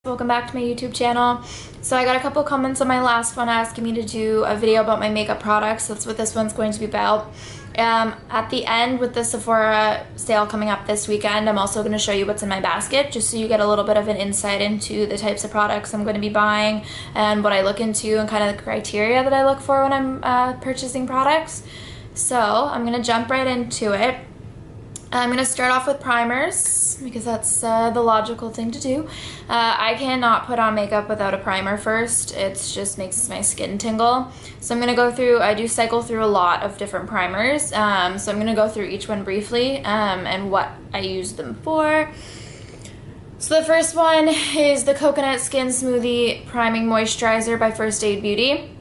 Welcome back to my YouTube channel. So I got a couple comments on my last one asking me to do a video about my makeup products. That's what this one's going to be about. At the end, with the Sephora sale coming up this weekend, I'm also going to show you what's in my basket, just so you get a little bit of an insight into the types of products I'm going to be buying and what I look into and kind of the criteria that I look for when I'm purchasing products. So I'm going to jump right into it. I'm going to start off with primers because that's the logical thing to do. I cannot put on makeup without a primer first. It just makes my skin tingle. So I'm going to go through, I do cycle through a lot of different primers. So I'm going to go through each one briefly and what I use them for. So the first one is the Coconut Skin Smoothie Priming Moisturizer by First Aid Beauty.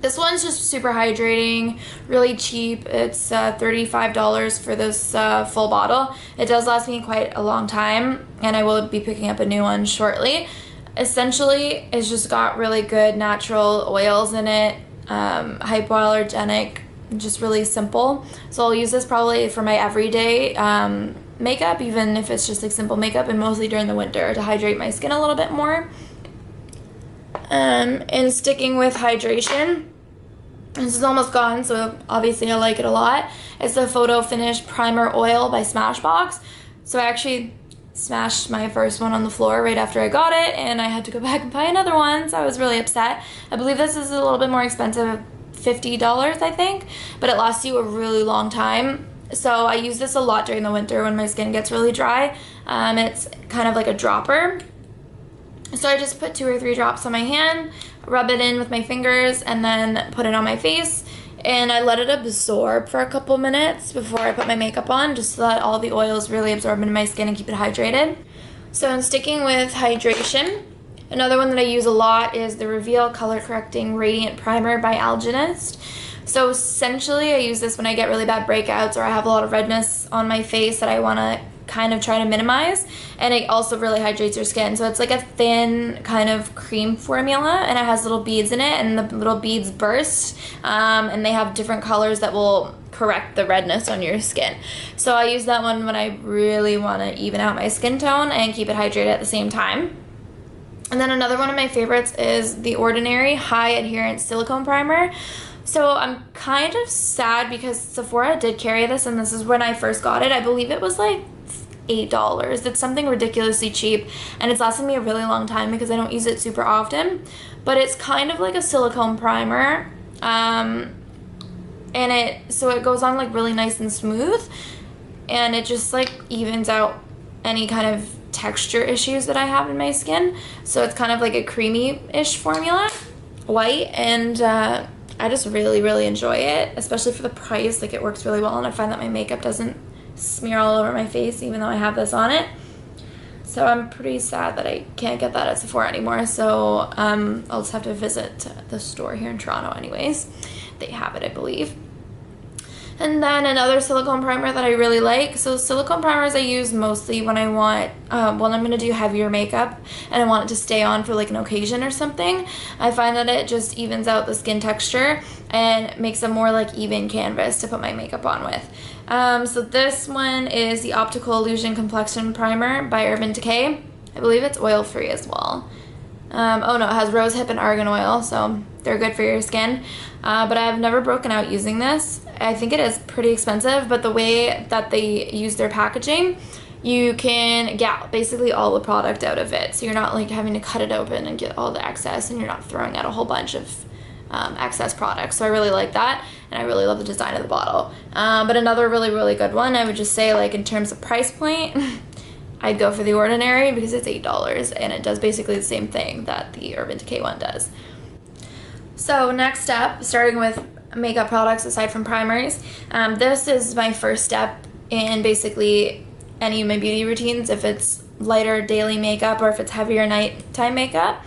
This one's just super hydrating, really cheap. It's $35 for this full bottle. It does last me quite a long time, and I will be picking up a new one shortly. Essentially, it's just got really good natural oils in it, hypoallergenic, just really simple. So I'll use this probably for my everyday makeup, even if it's just like simple makeup, and mostly during the winter to hydrate my skin a little bit more. And sticking with hydration, this is almost gone, so obviously I like it a lot. It's the Photo Finish Primer Oil by Smashbox. So I actually smashed my first one on the floor right after I got it, and I had to go back and buy another one, so I was really upset. I believe this is a little bit more expensive, $50 I think, but it lasts you a really long time. So I use this a lot during the winter when my skin gets really dry. It's kind of like a dropper. So I just put 2 or 3 drops on my hand, rub it in with my fingers, and then put it on my face. And I let it absorb for a couple minutes before I put my makeup on, just so that all the oils really absorb into my skin and keep it hydrated. So in sticking with hydration, another one that I use a lot is the Reveal Color Correcting Radiant Primer by Algenist. So essentially I use this when I get really bad breakouts or I have a lot of redness on my face that I want to kind of try to minimize, and it also really hydrates your skin. So it's like a thin kind of cream formula, and it has little beads in it, and the little beads burst, and they have different colors that will correct the redness on your skin. So I use that one when I really want to even out my skin tone and keep it hydrated at the same time. And then another one of my favorites is the Ordinary High Adherence Silicone Primer. So I'm kind of sad because Sephora did carry this, and this is when I first got it. I believe it was like $8. It's something ridiculously cheap, and it's lasted me a really long time because I don't use it super often. But it's kind of like a silicone primer, and so it goes on like really nice and smooth, and it just like evens out any kind of texture issues that I have in my skin. So it's kind of like a creamy-ish formula, white, and I just really enjoy it, especially for the price. Like, it works really well, and I find that my makeup doesn't smear all over my face even though I have this on it. So I'm pretty sad that I can't get that at Sephora anymore, so I'll just have to visit the store here in Toronto anyways. They have it, I believe. And then another silicone primer that I really like. So silicone primers I use mostly when I want, when I'm going to do heavier makeup and I want it to stay on for like an occasion or something. I find that it just evens out the skin texture and makes a more like even canvas to put my makeup on with. So this one is the Optical Illusion Complexion Primer by Urban Decay. I believe it's oil-free as well. Oh no, it has rosehip and argan oil, so they're good for your skin. But I've never broken out using this. I think it is pretty expensive, but the way that they use their packaging, you can get basically all the product out of it. So you're not like having to cut it open and get all the excess, and you're not throwing out a whole bunch of excess products. So I really like that, and I really love the design of the bottle. But another really good one, I would just say, like, in terms of price point, I'd go for the Ordinary because it's $8 and it does basically the same thing that the Urban Decay one does. So next up, starting with makeup products aside from primers, this is my first step in basically any of my beauty routines, if it's lighter daily makeup or if it's heavier nighttime makeup.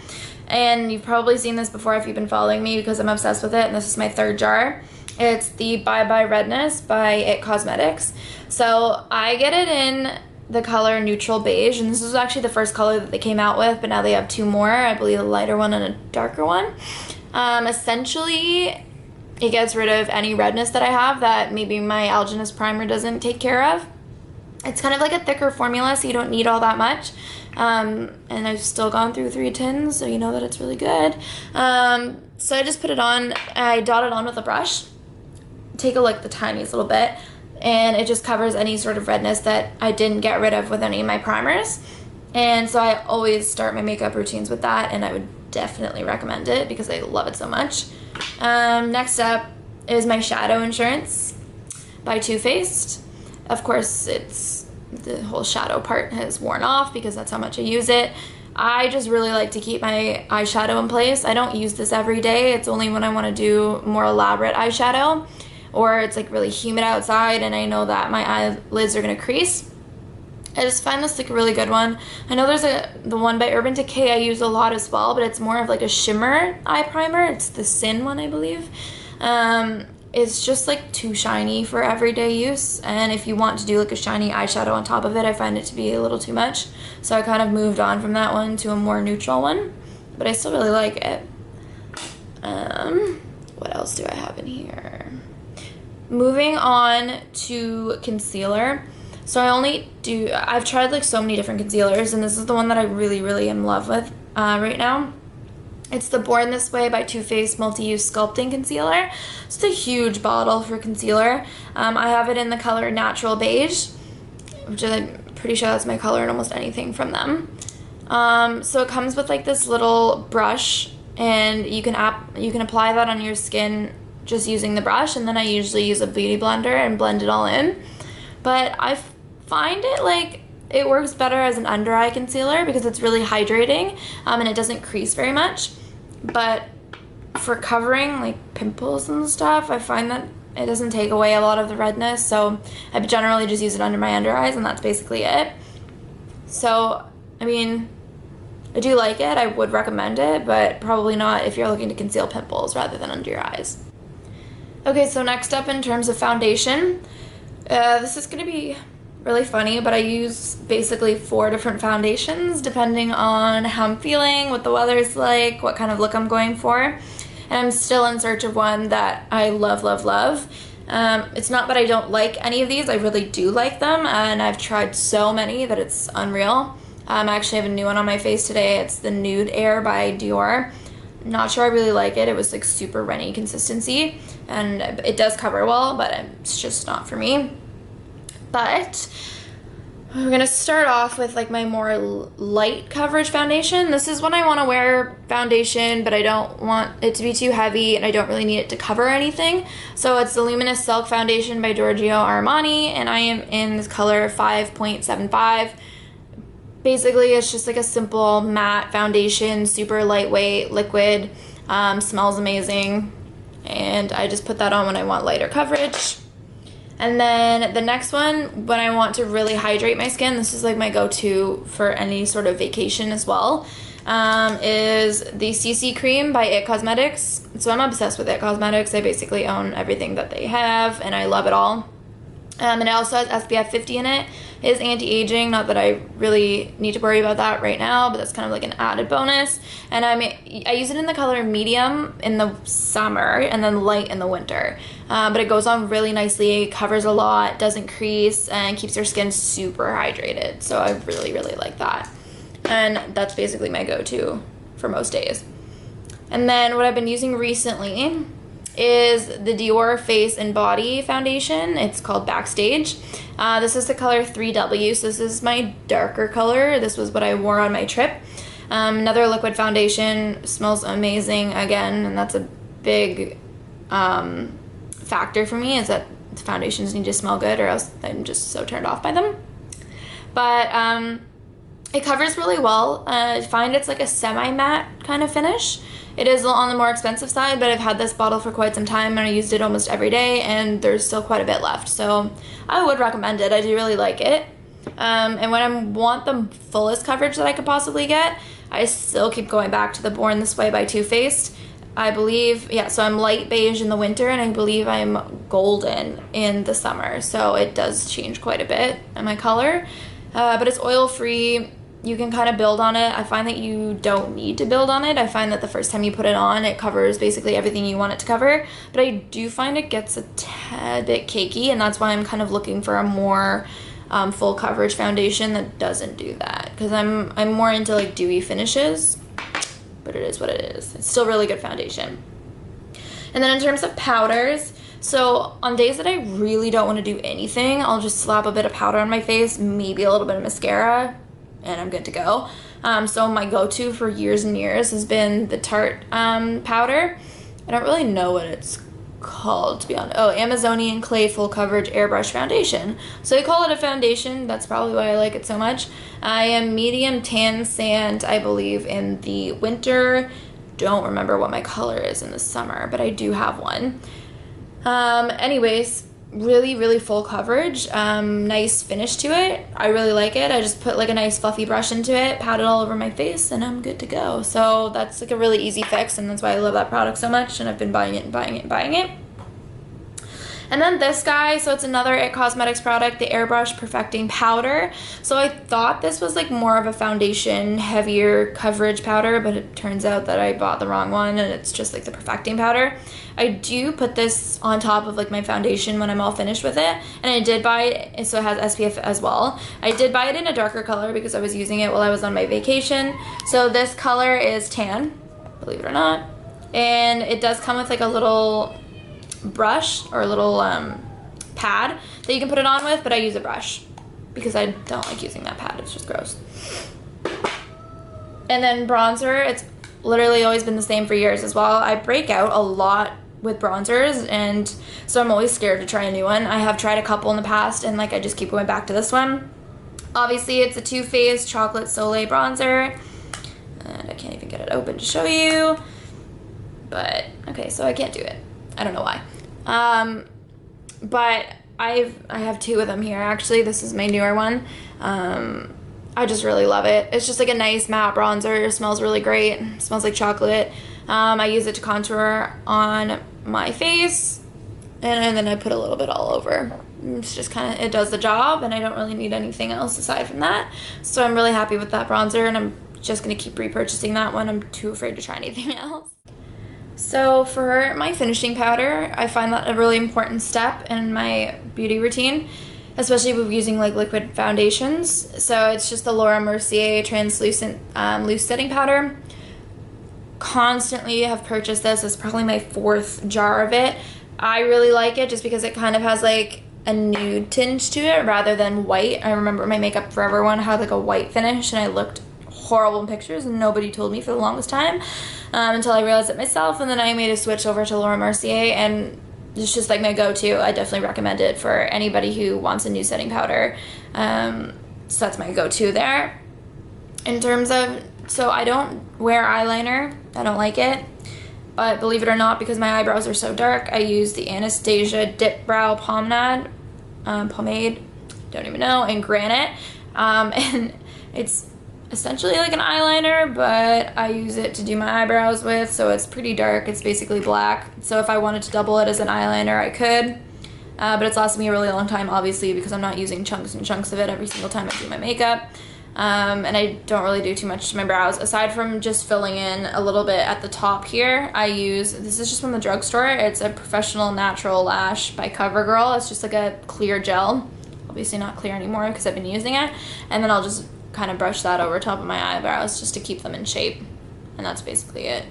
And you've probably seen this before if you've been following me because I'm obsessed with it, and this is my 3rd jar. It's the Bye Bye Redness by IT Cosmetics. So I get it in the color Neutral Beige, and this was actually the first color that they came out with, but now they have 2 more, I believe a lighter one and a darker one. Essentially, it gets rid of any redness that I have that maybe my Algenist primer doesn't take care of. It's kind of like a thicker formula, so you don't need all that much. And I've still gone through 3 tins, so you know that it's really good. So I just put it on. I dot it on with a brush. Take like the tiniest little bit, and it just covers any sort of redness that I didn't get rid of with any of my primers. And so I always start my makeup routines with that, and I would definitely recommend it because I love it so much. Next up is my Shadow Insurance by Too Faced. Of course, the whole shadow part has worn off because that's how much I use it. I just really like to keep my eyeshadow in place. I don't use this every day. It's only when I want to do more elaborate eyeshadow, or it's like really humid outside and I know that my eyelids are going to crease. I just find this like a really good one. I know there's the one by Urban Decay I use a lot as well, but it's more of like a shimmer eye primer. It's the Sin one, I believe. It's just like too shiny for everyday use, and if you want to do like a shiny eyeshadow on top of it, I find it to be a little too much. So I kind of moved on from that one to a more neutral one, but I still really like it. What else do I have in here? Moving on to concealer. So I've tried like so many different concealers, and this is the one that I really, really am in love with right now. It's the Born This Way by Too Faced Multi-Use Sculpting Concealer. It's a huge bottle for concealer. I have it in the color Natural Beige, which I'm pretty sure that's my color in almost anything from them. So it comes with like this little brush, and you can apply that on your skin just using the brush, and then I usually use a beauty blender and blend it all in. But I find it like it works better as an under eye concealer because it's really hydrating, and it doesn't crease very much. But for covering like pimples and stuff, I find that it doesn't take away a lot of the redness, so I generally just use it under my under eyes, and that's basically it. So I mean, I do like it. I would recommend it, but probably not if you're looking to conceal pimples rather than under your eyes. Okay, so next up in terms of foundation, this is going to be really funny, but I use basically 4 different foundations depending on how I'm feeling, what the weather's like, what kind of look I'm going for. And I'm still in search of one that I love, love, love. It's not that I don't like any of these. I really do like them, and I've tried so many that it's unreal. I actually have a new one on my face today. It's the Nude Air by Dior. Not sure I really like it. It was like super runny consistency, and it does cover well, but it's just not for me. But we're gonna start off with like my more light coverage foundation. This is when I want to wear foundation, but I don't want it to be too heavy, and I don't really need it to cover anything. So it's the Luminous Silk Foundation by Giorgio Armani, and I am in this color 5.75. Basically, it's just like a simple matte foundation, super lightweight, liquid, smells amazing, and I just put that on when I want lighter coverage. And then the next one, when I want to really hydrate my skin, this is like my go-to for any sort of vacation as well, is the CC Cream by IT Cosmetics. So I'm obsessed with IT Cosmetics. I basically own everything that they have, and I love it all. And it also has SPF 50 in it. It is anti-aging, not that I really need to worry about that right now, but that's kind of like an added bonus. And I use it in the color medium in the summer and then light in the winter. But it goes on really nicely, covers a lot, doesn't crease, and keeps your skin super hydrated. So I really, really like that. And that's basically my go-to for most days. And then what I've been using recently is the Dior Face and Body Foundation. It's called Backstage. This is the color 3W, so this is my darker color. This was what I wore on my trip. Another liquid foundation, smells amazing again, and that's a big factor for me, is that foundations need to smell good, or else I'm just so turned off by them. But it covers really well. I find it's like a semi-matte kind of finish. It is on the more expensive side, but I've had this bottle for quite some time, and I used it almost every day, and there's still quite a bit left. So I would recommend it. I do really like it. And when I want the fullest coverage that I could possibly get, I still keep going back to the Born This Way by Too Faced. I believe, yeah, so I'm light beige in the winter, and I believe I'm golden in the summer. So it does change quite a bit in my color. But it's oil-free. You can kind of build on it. I find that you don't need to build on it. I find that the first time you put it on, it covers basically everything you want it to cover. But I do find it gets a tad bit cakey, and that's why I'm kind of looking for a more full coverage foundation that doesn't do that. because I'm more into like dewy finishes, but it is what it is. It's still really good foundation. And then in terms of powders, so on days that I really don't want to do anything, I'll just slap a bit of powder on my face, maybe a little bit of mascara, and I'm good to go. So my go-to for years and years has been the Tarte powder. I don't really know what it's called, to be honest. Oh, Amazonian Clay Full Coverage Airbrush Foundation. So they call it a foundation. That's probably why I like it so much. I am medium tan sand, I believe, in the winter. Don't remember what my color is in the summer, but I do have one. Anyways, really full coverage, nice finish to it. I really like it. I just put like a nice fluffy brush into it, pat it all over my face, and I'm good to go. So that's like a really easy fix, and that's why I love that product so much, and I've been buying it and buying it and buying it. And then this guy, so it's another IT Cosmetics product, the Airbrush Perfecting Powder. So I thought this was like more of a foundation, heavier coverage powder, but it turns out that I bought the wrong one, and it's just like the perfecting powder. I do put this on top of like my foundation when I'm all finished with it, and I did buy it, so it has SPF as well. I did buy it in a darker color because I was using it while I was on my vacation. So this color is tan, believe it or not, and it does come with like a little brush or a little pad that you can put it on with, but I use a brush because I don't like using that pad. It's just gross. And then bronzer, it's literally always been the same for years as well. I break out a lot with bronzers, and so I'm always scared to try a new one. I have tried a couple in the past, and like I just keep going back to this one. Obviously it's a Too Faced Chocolate Soleil bronzer, and I can't even get it open to show you, but okay, so I can't do it. I don't know why. But I have two of them here actually. This is my newer one. I just really love it. It's just like a nice matte bronzer. It smells really great. It smells like chocolate. I use it to contour on my face, and then I put a little bit all over. It's just kind of, it does the job, and I don't really need anything else aside from that. So I'm really happy with that bronzer, and I'm just gonna keep repurchasing that one. I'm too afraid to try anything else. So for my finishing powder, I find that a really important step in my beauty routine, especially with using like liquid foundations. So it's just the Laura Mercier translucent loose setting powder. Constantly have purchased this. It's probably my 4th jar of it. I really like it just because it kind of has like a nude tinge to it rather than white. I remember my Makeup Forever one had like a white finish, and I looked horrible in pictures, and nobody told me for the longest time until I realized it myself, and then I made a switch over to Laura Mercier, and it's just like my go-to. I definitely recommend it for anybody who wants a nude setting powder. So that's my go-to there. In terms of, so I don't wear eyeliner. I don't like it. But believe it or not, because my eyebrows are so dark, I use the Anastasia Dip Brow Pomade, don't even know, in Granite. And it's essentially like an eyeliner, but I use it to do my eyebrows with, so it's pretty dark. It's basically black. So if I wanted to double it as an eyeliner, I could. But it's lasted me a really long time, obviously, because I'm not using chunks and chunks of it every single time I do my makeup. And I don't really do too much to my brows. Aside from just filling in a little bit at the top here, I use, this is just from the drugstore. It's a Professional Natural Lash by CoverGirl. It's just like a clear gel. Obviously not clear anymore because I've been using it. And then I'll just kind of brush that over top of my eyebrows just to keep them in shape. And that's basically it.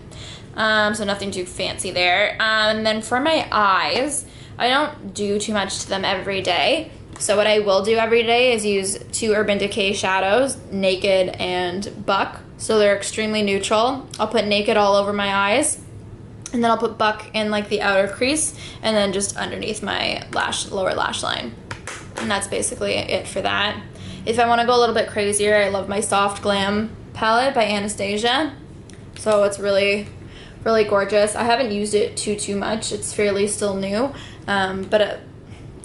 So nothing too fancy there. And then for my eyes, I don't do too much to them every day. So what I will do every day is use 2 Urban Decay shadows, Naked and Buck. So they're extremely neutral. I'll put Naked all over my eyes, and then I'll put Buck in like the outer crease, and then just underneath my lower lash line. And that's basically it for that. If I want to go a little bit crazier, I love my Soft Glam palette by Anastasia. So it's really gorgeous. I haven't used it too much. It's fairly still new, but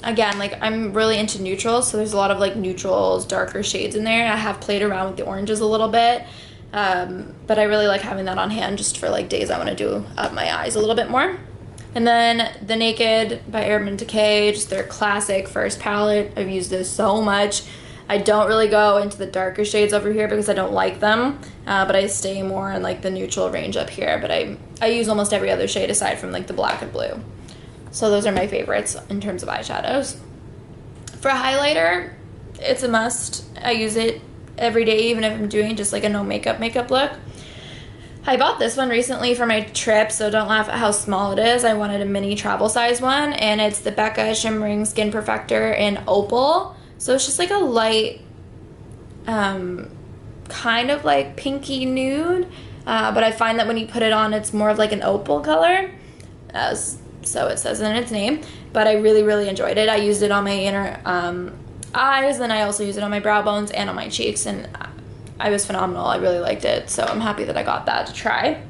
again, like I'm really into neutrals, so there's a lot of like neutrals, darker shades in there. I have played around with the oranges a little bit, but I really like having that on hand just for like days I want to do up my eyes a little bit more. And then the Naked by Urban Decay, just their classic first palette. I've used this so much. I don't really go into the darker shades over here because I don't like them, but I stay more in like the neutral range up here. But I use almost every other shade aside from like the black and blue. So those are my favorites in terms of eyeshadows. For a highlighter, it's a must. I use it every day, even if I'm doing just like a no makeup look. I bought this one recently for my trip, so don't laugh at how small it is. I wanted a mini travel size one, and it's the Becca Shimmering Skin Perfector in Opal. So it's just like a light, kind of like pinky nude, but I find that when you put it on, it's more of like an opal color, so it says in its name. But I really, really enjoyed it. I used it on my inner eyes, and I also used it on my brow bones and on my cheeks, and I was phenomenal. I really liked it, so I'm happy that I got that to try.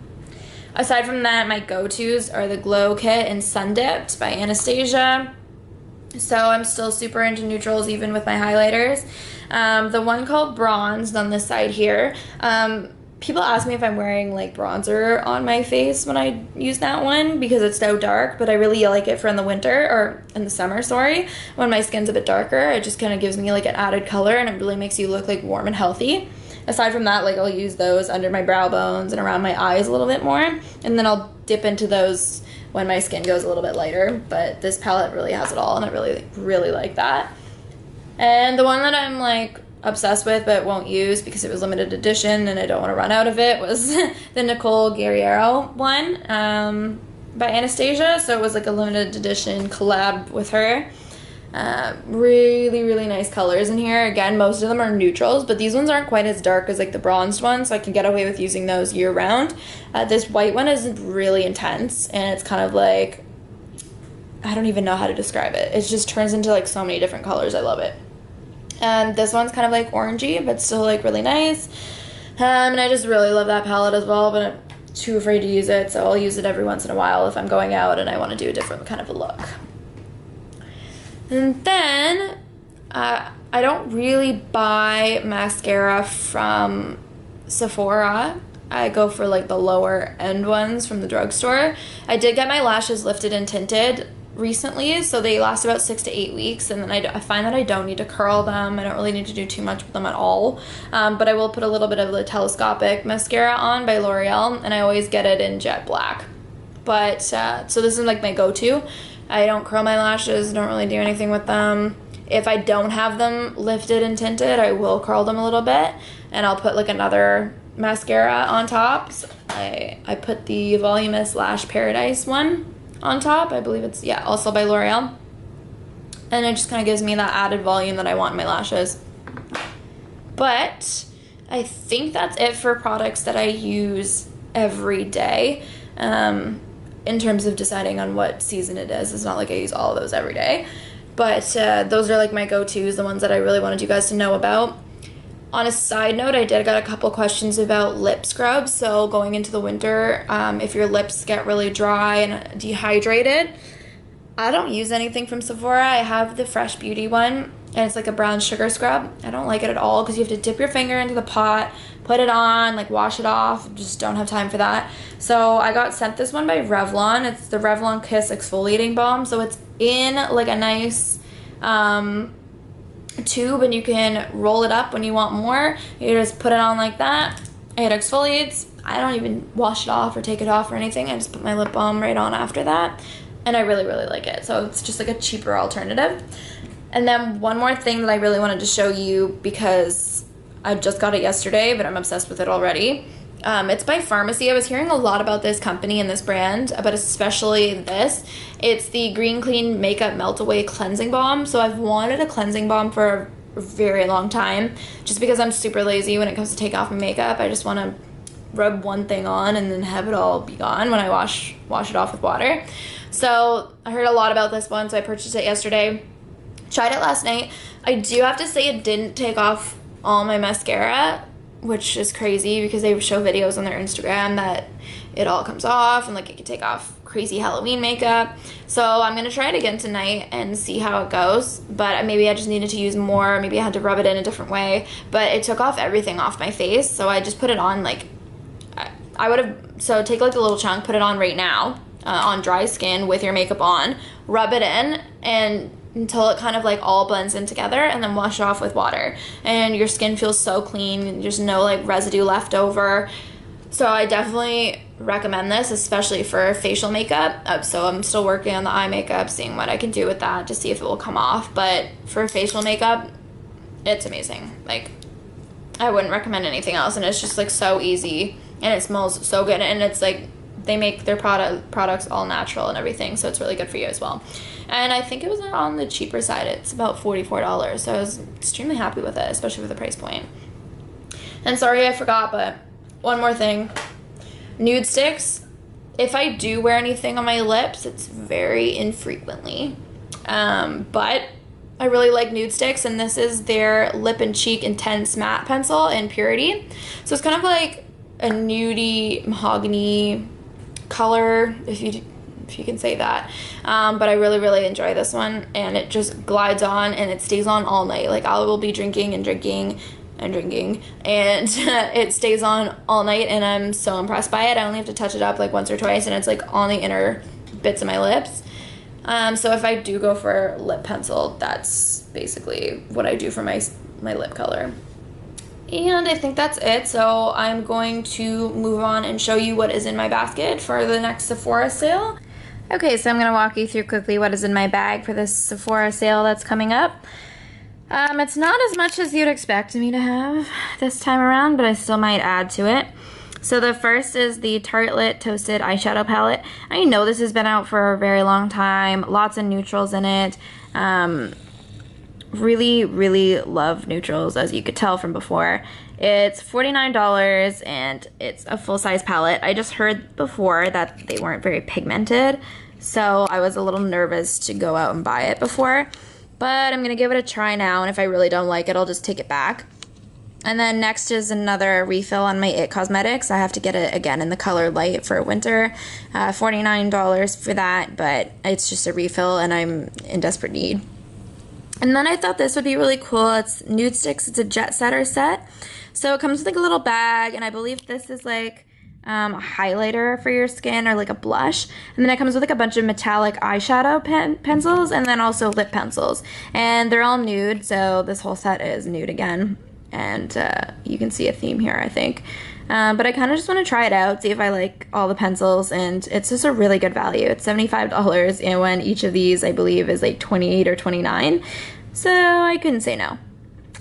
Aside from that, my go-tos are the Glow Kit and Sun Dipped by Anastasia. So I'm still super into neutrals even with my highlighters. The one called Bronzed on this side here. People ask me if I'm wearing like bronzer on my face when I use that one because it's so dark, but I really like it for in the winter, or in the summer, sorry, when my skin's a bit darker. It just kind of gives me like an added color, and it really makes you look like warm and healthy. Aside from that, like I'll use those under my brow bones and around my eyes a little bit more, and then I'll dip into those when my skin goes a little bit lighter. But this palette really has it all, and I really, really like that. And the one that I'm like obsessed with but won't use because it was limited edition and I don't want to run out of it was the Nicole Guerriero one by Anastasia. So it was like a limited edition collab with her. Really, really nice colors in here. Again, most of them are neutrals, but these ones aren't quite as dark as like the bronzed ones, so I can get away with using those year round. This white one is really intense, and it's kind of like, I don't even know how to describe it. It just turns into like so many different colors. I love it. And this one's kind of like orangey, but still like really nice. And I just really love that palette as well, but I'm too afraid to use it, so I'll use it every once in a while if I'm going out and I want to do a different kind of a look. And then I don't really buy mascara from Sephora. I go for like the lower end ones from the drugstore. I did get my lashes lifted and tinted recently, so they last about 6 to 8 weeks, and then I find that I don't need to curl them. I don't really need to do too much with them at all, but I will put a little bit of the telescopic mascara on by L'Oreal, and I always get it in jet black. But so this is like my go-to. I don't curl my lashes, don't really do anything with them. If I don't have them lifted and tinted, I will curl them a little bit, and I'll put like another mascara on top. So I put the Voluminous Lash Paradise one on top. I believe it's, yeah, also by L'Oreal. And it just kind of gives me that added volume that I want in my lashes. But I think that's it for products that I use every day. In terms of deciding on what season it is. It's not like I use all of those every day. But those are like my go-tos, the ones that I really wanted you guys to know about. On a side note, I did get a couple questions about lip scrubs. So going into the winter, if your lips get really dry and dehydrated, I don't use anything from Sephora. I have the Fresh Beauty one, and it's like a brown sugar scrub. I don't like it at all because you have to dip your finger into the pot, put it on, like wash it off. Just don't have time for that. So I got sent this one by Revlon. It's the Revlon Kiss Exfoliating Balm. So it's in like a nice tube, and you can roll it up when you want more. You just put it on like that. It exfoliates. I don't even wash it off or take it off or anything. I just put my lip balm right on after that. And I really, really like it. So it's just like a cheaper alternative. And then one more thing that I really wanted to show you because I just got it yesterday, but I'm obsessed with it already. It's by Pharmacy. I was hearing a lot about this company and this brand, but especially this. It's the Green Clean Makeup Melt Away Cleansing Balm. So I've wanted a cleansing balm for a very long time, just because I'm super lazy when it comes to take off my makeup. I just want to rub one thing on and then have it all be gone when I wash it off with water. So I heard a lot about this one, so I purchased it yesterday. Tried it last night. I do have to say it didn't take off all my mascara, which is crazy because they show videos on their Instagram that it all comes off and like it can take off crazy Halloween makeup. So I'm gonna try it again tonight and see how it goes, but maybe I just needed to use more. Maybe I had to rub it in a different way, but it took off everything off my face. So I just put it on like I would have, so take like a little chunk, put it on right now on dry skin with your makeup on, rub it in and until it kind of like all blends in together, and then wash it off with water, and your skin feels so clean. There's no like residue left over. So I definitely recommend this, especially for facial makeup. So I'm still working on the eye makeup, seeing what I can do with that to see if it will come off, but for facial makeup it's amazing. Like I wouldn't recommend anything else, and it's just like so easy, and it smells so good, and it's like they make their products all natural and everything, so it's really good for you as well. And I think it was on the cheaper side. It's about $44, so I was extremely happy with it, especially for the price point. And sorry I forgot, but one more thing. Nude sticks. If I do wear anything on my lips, it's very infrequently. But I really like nude sticks, and this is their Lip and Cheek Intense Matte Pencil in Purity. So it's kind of like a nudie mahogany color, if you can say that. But I really enjoy this one, and it just glides on and it stays on all night. Like I will be drinking and it stays on all night, and I'm so impressed by it. I only have to touch it up like once or twice, and it's like on the inner bits of my lips. So if I do go for lip pencil, that's basically what I do for my lip color. And I think that's it. So I'm going to move on and show you what is in my basket for the next Sephora sale. Okay, so I'm going to walk you through quickly what is in my bag for this Sephora sale that's coming up. It's not as much as you'd expect me to have this time around, but I still might add to it. So the first is the Tartelette Toasted Eyeshadow Palette. I know this has been out for a very long time. Lots of neutrals in it. Really love neutrals, as you could tell from before. It's $49 and it's a full-size palette. I just heard before that they weren't very pigmented, so I was a little nervous to go out and buy it before. But I'm gonna give it a try now, and if I really don't like it, I'll just take it back. And then next is another refill on my IT Cosmetics. I have to get it again in the color light for winter. $49 for that, but it's just a refill and I'm in desperate need. And then I thought this would be really cool. It's Nude Sticks. It's a Jet Setter set. So it comes with like a little bag, and I believe this is like a highlighter for your skin, or like a blush. And then it comes with like a bunch of metallic eyeshadow pencils, and then also lip pencils. And they're all nude, so this whole set is nude again. And you can see a theme here, I think. But I kind of just want to try it out, see if I like all the pencils, and it's just a really good value. It's $75, and when each of these, I believe, is like $28 or $29, so I couldn't say no.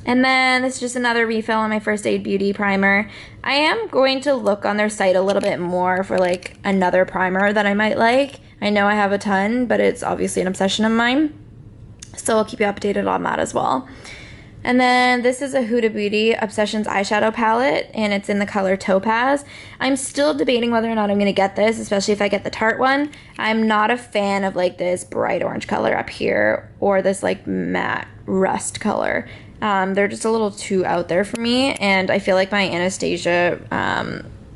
And then this is just another refill on my First Aid Beauty primer. I am going to look on their site a little bit more for like another primer that I might like. I know I have a ton, but it's obviously an obsession of mine, so I'll keep you updated on that as well. And then this is a Huda Beauty Obsessions eyeshadow palette, and it's in the color Topaz. I'm still debating whether or not I'm going to get this, especially if I get the Tarte one. I'm not a fan of like this bright orange color up here, or this like matte rust color. They're just a little too out there for me, and I feel like my Anastasia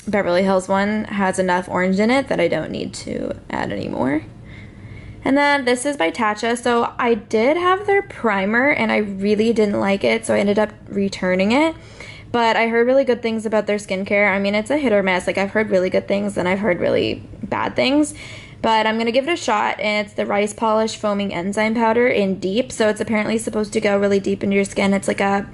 Beverly Hills one has enough orange in it that I don't need to add any more. And then this is by Tatcha. So I did have their primer and I really didn't like it, so I ended up returning it. But I heard really good things about their skincare. I mean, it's a hit or miss. Like, I've heard really good things and I've heard really bad things. But I'm going to give it a shot, and it's the Rice Polish Foaming Enzyme Powder in Deep. So it's apparently supposed to go really deep into your skin. It's like a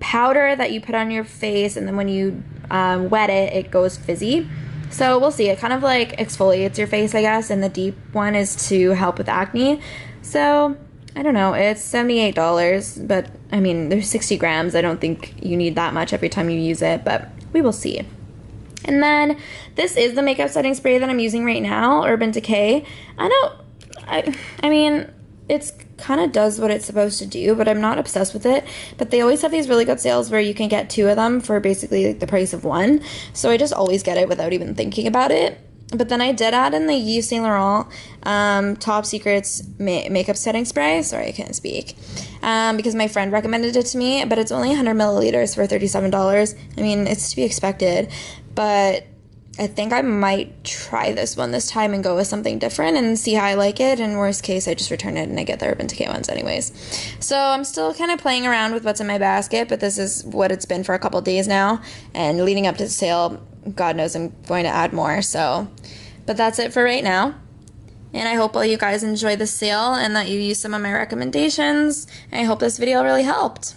powder that you put on your face, and then when you wet it, it goes fizzy. So we'll see. It kind of like exfoliates your face, I guess, and the deep one is to help with acne. So I don't know. It's $78, but I mean, there's 60 grams. I don't think you need that much every time you use it, but we will see. And then this is the makeup setting spray that I'm using right now, Urban Decay. I mean, it's kind of does what it's supposed to do, but I'm not obsessed with it. But they always have these really good sales where you can get 2 of them for basically like the price of 1. So I just always get it without even thinking about it. But then I did add in the Yves Saint Laurent Top Secrets makeup setting spray. Sorry, I can't speak. Because my friend recommended it to me, but it's only 100 milliliters for $37. I mean, it's to be expected, but I think I might try this one this time and go with something different and see how I like it. In worst case, I just return it and I get the Urban Decay ones anyways. So I'm still kind of playing around with what's in my basket, but this is what it's been for a couple days now. And leading up to the sale, God knows I'm going to add more. So, but that's it for right now. And I hope all you guys enjoy the sale and that you use some of my recommendations. And I hope this video really helped.